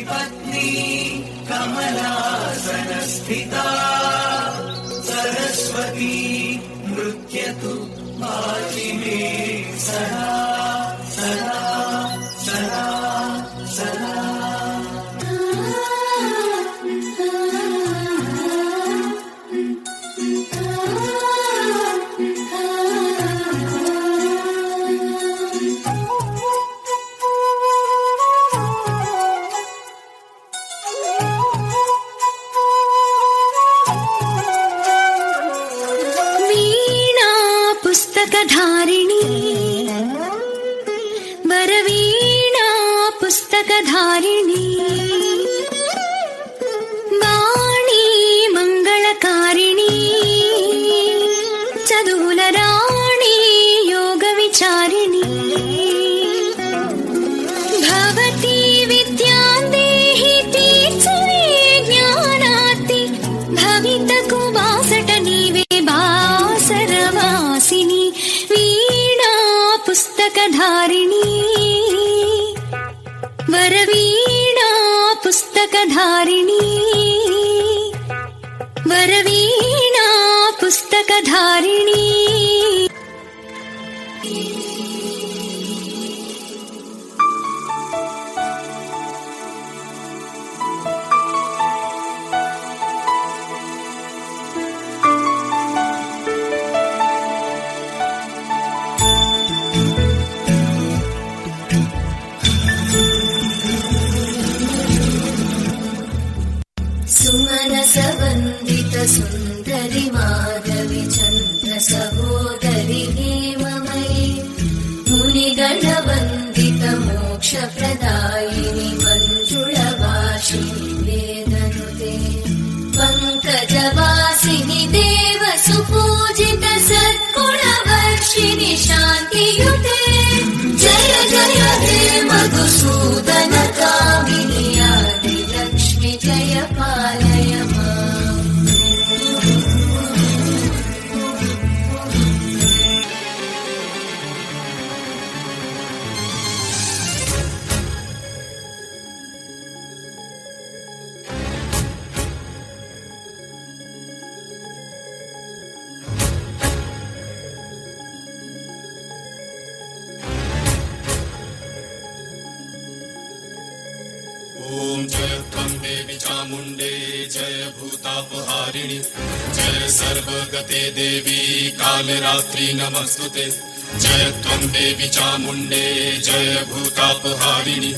पत्नी कमलासनस्थिता सरस्वती नृत्यतु वाचिमे सदा सदा सदा सदा। पुस्तकधारिणी वरवीणा पुस्तकधारिणी वाणी मंगलकारिणी चदुल राणी योग विचारिणी भवती विद्यां देहि तीर्थे ज्ञानाति भवितकु वासट नीवे बासरवासिनी वीणा पुस्तकधारिणी वरवीणा पुस्तकधारिणी वरवीणा पुस्तकधारिणी। सुमनसवन्दित सुन्दरि माधवि चन्द्र सहोदरि हेममयि मुनिगणवन्दित मोक्षप्रदायिनि मञ्जुळवासिनि वेदनुते पङ्कजवासिनि देव सुपूजित सद्गुणवर्षिणि शान्तियुते जय जय हे मधुसूदन कामिनि आदिलक्ष्मि जय पालय माम्। ओम जय त्वं देवी चामुण्डे जय भूतापहारिणि जय सर्वगते देवी कालरात्रि नमस्तुते जय त्वं देवी चामुण्डे जय भूतापहारिणि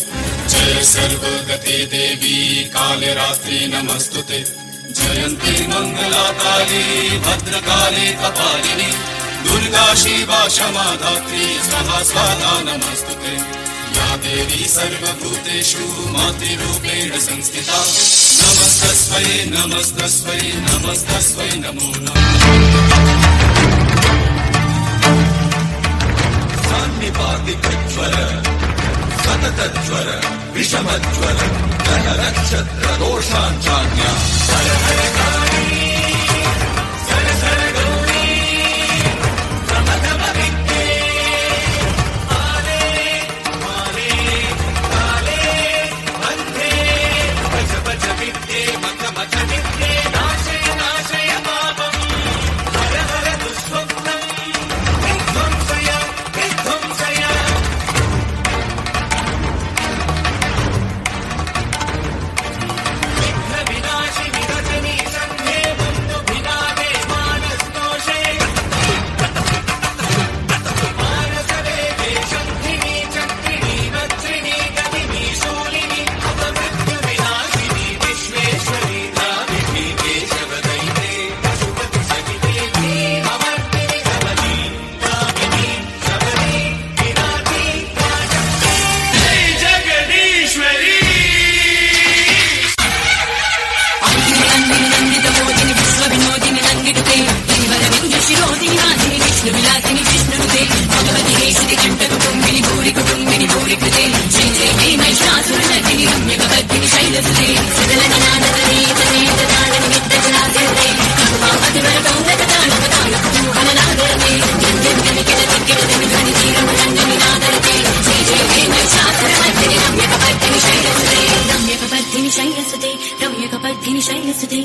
जय सर्वगते देवी कालरात्रि नमस्तुते जयन्ती मंगलाकाली भद्रकाली कपालिनी दुर्गा शिवा क्षमा धात्री स्वाहा स्वाहा नमस्तुते या देवी सर्वभूतेषु मातृरूपेण संस्थिता नमस्तस्मै नमस्तस्मै नमस्तस्मै नमो नमः। सान्निपातिकज्वर सततज्वर विषमज्वर ग्रह नक्षत्र दोषाञ्चान्या हर हर काली सर सर गौरी प्रमथम विद्ये मत मत विद्ये नाशय नाशय पापम् हर हर दुःस्वप्नम् विध्वंसय विध्वंसय। विघ्न विनाशिनि रजनी सन्ध्ये बन्धु भिनादे मानस्तोषे मानसवेगे शङ्खिनी चक्रिणी वज्रिणी गदिनी शूलिनी अपमृत्यु विनाशिनी विश्वेश्वरी धाविनी केशवदैते पशुपति सहिते अमर्तिनि सबली दामिनी सबली विनाती प्राशक्ति जय जगदीश्वरी। नन्दित विश्वविनोदिनि नन्दिते गिरिवरविंज शिरोदिनि नादिनि विष्णुविलासिनि विष्णुनुते भगवति हेशिति कण्ठकुटुम्बिनि भूरि कुटुम्बिनि भूरि कृते जय जय हे महिषासुरनर्दिनि रम्यकवर्धिनि शैलसुते सकलनिनादतने तने तदालनि नित्यजनासिते कुसुमापतिवरदौलतदानपदानकुतूहलनादरते जन्यन्यनिकिटदिक्किटदिनि ध्वनिधीरमनन्दनि नादरते जय जय हे महिषासुरनर्दिनि रम्यकवर्धिनि शैलसुते रम्यकवर्धिनि रम्यकपर्दिनि शैलसुते